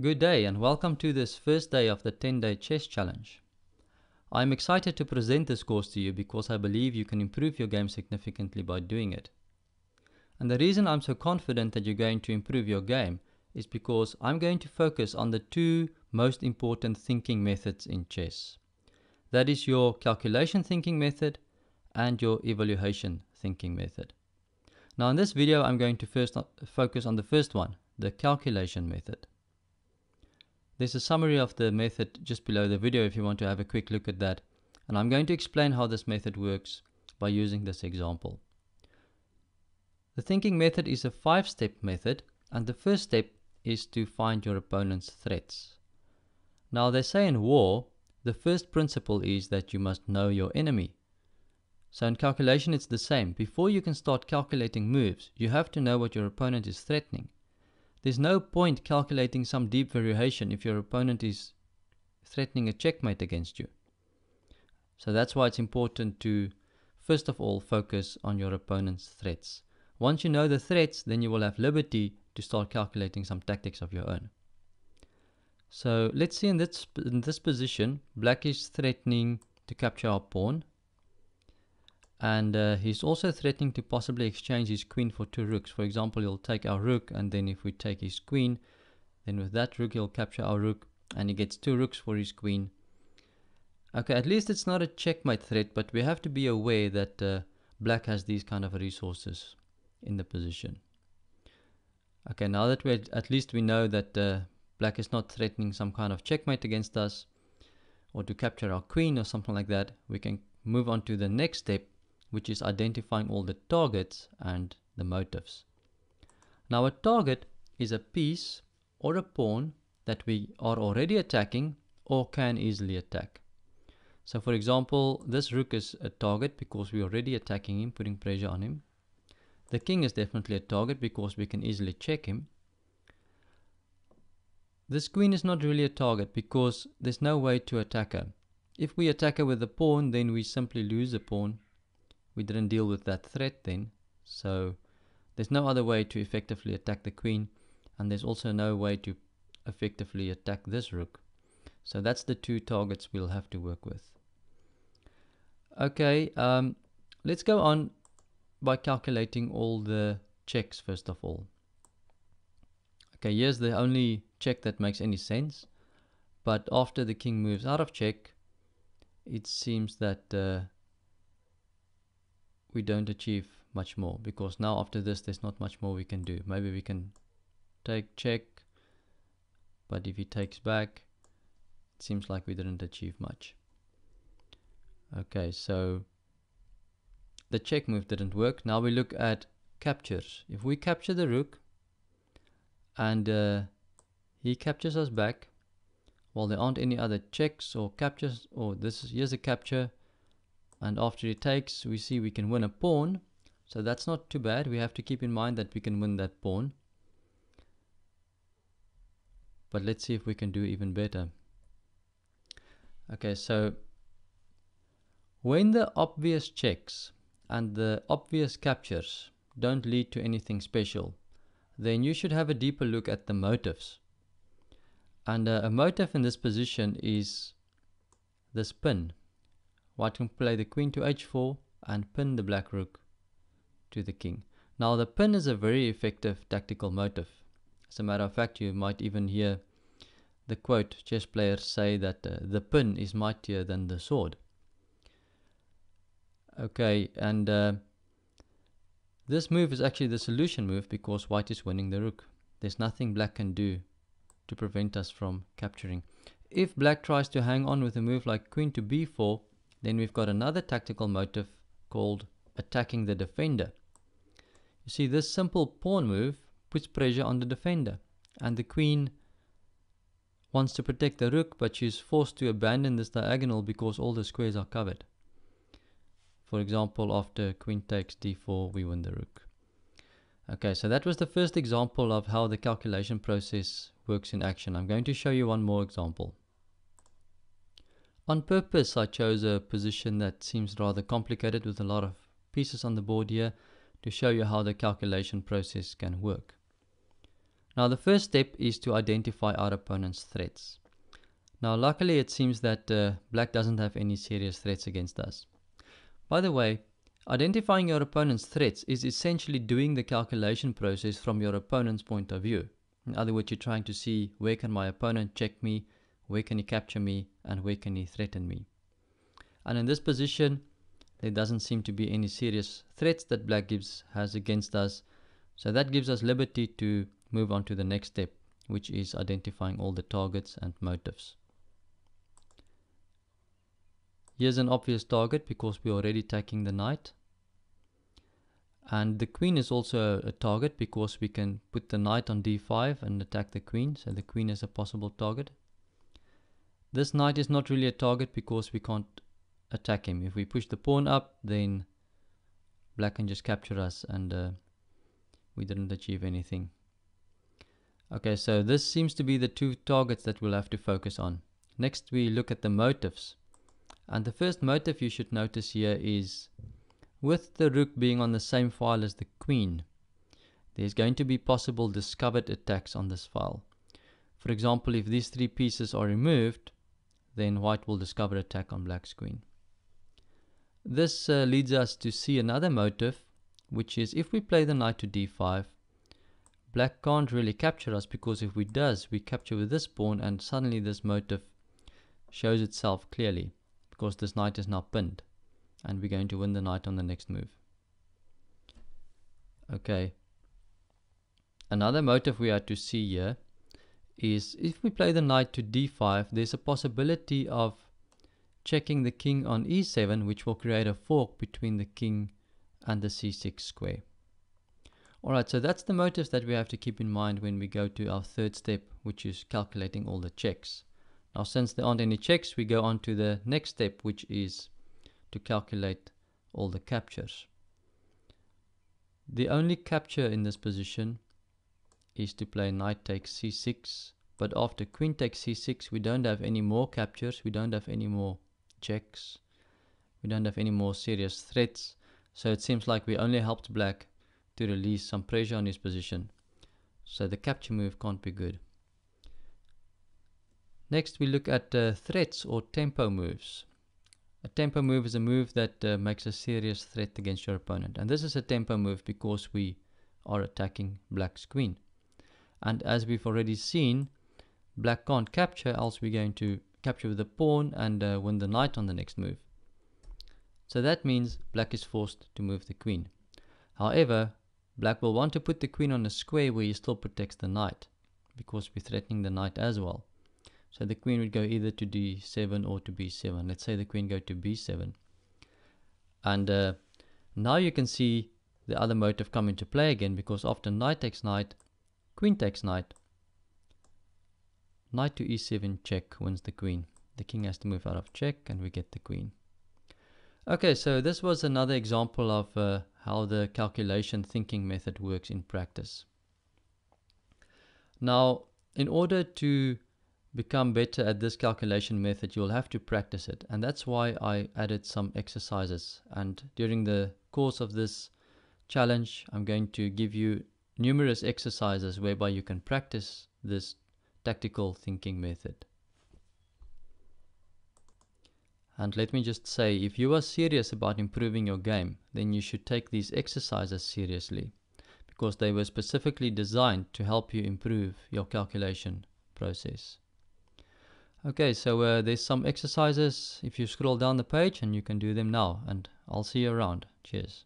Good day and welcome to this first day of the 10-day chess challenge. I am excited to present this course to you because I believe you can improve your game significantly by doing it. And the reason I'm so confident that you're going to improve your game is because I'm going to focus on the two most important thinking methods in chess. That is your calculation thinking method and your evaluation thinking method. Now in this video I'm going to first focus on the first one, the calculation method. There's a summary of the method just below the video if you want to have a quick look at that. And I'm going to explain how this method works by using this example. The thinking method is a 5-step method, and the first step is to find your opponent's threats. Now they say in war, the first principle is that you must know your enemy. So in calculation it's the same. Before you can start calculating moves, you have to know what your opponent is threatening. There's no point calculating some deep variation if your opponent is threatening a checkmate against you. So that's why it's important to, first of all, focus on your opponent's threats. Once you know the threats, then you will have liberty to start calculating some tactics of your own. So let's see in this position, black is threatening to capture our pawn. And he's also threatening to possibly exchange his queen for 2 rooks. For example, he'll take our rook, and then if we take his queen, then with that rook he'll capture our rook, and he gets 2 rooks for his queen. Okay, at least it's not a checkmate threat, but we have to be aware that black has these kind of resources in the position. Okay, now that at least we know that black is not threatening some kind of checkmate against us, or to capture our queen or something like that, we can move on to the next step, which is identifying all the targets and the motifs. Now a target is a piece or a pawn that we are already attacking or can easily attack. So for example, this rook is a target because we're already attacking him, putting pressure on him. The king is definitely a target because we can easily check him. This queen is not really a target because there's no way to attack her. If we attack her with the pawn, then we simply lose the pawn. We didn't deal with that threat then, so there's no other way to effectively attack the queen, and there's also no way to effectively attack this rook. So that's the two targets we'll have to work with. Okay, let's go on by calculating all the checks first of all. Okay, here's the only check that makes any sense, but after the king moves out of check, it seems that we don't achieve much more, because now after this there's not much more we can do. Maybe we can take check, but if he takes back, it seems like we didn't achieve much. Okay, so the check move didn't work. Now we look at captures. If we capture the rook and he captures us back, well, there aren't any other checks or captures. Or here's a capture, and after he takes, we see we can win a pawn. So that's not too bad. We have to keep in mind that we can win that pawn. But let's see if we can do even better. Okay, so when the obvious checks and the obvious captures don't lead to anything special, then you should have a deeper look at the motifs. And a motif in this position is this pin. White can play the queen to h4 and pin the black rook to the king. Now the pin is a very effective tactical motif. As a matter of fact, you might even hear the quote chess players say that the pin is mightier than the sword. Okay, and this move is actually the solution move because white is winning the rook. There's nothing black can do to prevent us from capturing. If black tries to hang on with a move like queen to b4, then we've got another tactical motif called attacking the defender. You see, this simple pawn move puts pressure on the defender, and the queen wants to protect the rook, but she's forced to abandon this diagonal because all the squares are covered. For example, after queen takes d4, we win the rook. Okay, so that was the first example of how the calculation process works in action. I'm going to show you one more example. On purpose, I chose a position that seems rather complicated with a lot of pieces on the board here to show you how the calculation process can work. Now the first step is to identify our opponent's threats. Now luckily it seems that black doesn't have any serious threats against us. By the way, identifying your opponent's threats is essentially doing the calculation process from your opponent's point of view. In other words, you're trying to see where can my opponent check me, where can he capture me, and where can he threaten me. And in this position, there doesn't seem to be any serious threats that black has against us. So that gives us liberty to move on to the next step, which is identifying all the targets and motifs. Here's an obvious target because we're already attacking the knight. And the queen is also a target because we can put the knight on d5 and attack the queen. So the queen is a possible target. This knight is not really a target because we can't attack him. If we push the pawn up, then black can just capture us and we didn't achieve anything. Okay, so this seems to be the two targets that we'll have to focus on. Next we look at the motifs. And the first motif you should notice here is, with the rook being on the same file as the queen, there's going to be possible discovered attacks on this file. For example, if these three pieces are removed, then white will discover attack on black's queen. This leads us to see another motif, which is if we play the knight to d5, black can't really capture us, because if we does, we capture with this pawn and suddenly this motif shows itself clearly, because this knight is now pinned and we're going to win the knight on the next move. Okay. Another motif we are to see here is if we play the knight to d5, there's a possibility of checking the king on e7, which will create a fork between the king and the c6 square. Alright, so that's the motives that we have to keep in mind when we go to our third step, which is calculating all the checks. Now, since there aren't any checks, we go on to the next step, which is to calculate all the captures. The only capture in this position is to play knight takes c6, but after queen takes c6, we don't have any more captures, we don't have any more checks, we don't have any more serious threats, so it seems like we only helped black to release some pressure on his position, so the capture move can't be good. Next we look at threats or tempo moves. A tempo move is a move that makes a serious threat against your opponent, and this is a tempo move because we are attacking black's queen. And as we've already seen, black can't capture, else we're going to capture with the pawn and win the knight on the next move. So that means black is forced to move the queen. However, black will want to put the queen on a square where he still protects the knight, because we're threatening the knight as well. So the queen would go either to d7 or to b7. Let's say the queen go to b7. And now you can see the other motive come into play again, because after knight takes knight, queen takes knight, knight to e7 check wins the queen. The king has to move out of check and we get the queen. Okay, so this was another example of how the calculation thinking method works in practice. Now, in order to become better at this calculation method, you'll have to practice it, and that's why I added some exercises. And during the course of this challenge, I'm going to give you numerous exercises whereby you can practice this tactical thinking method. And let me just say, if you are serious about improving your game, then you should take these exercises seriously, because they were specifically designed to help you improve your calculation process. Okay, so there's some exercises if you scroll down the page, and you can do them now, and I'll see you around. Cheers.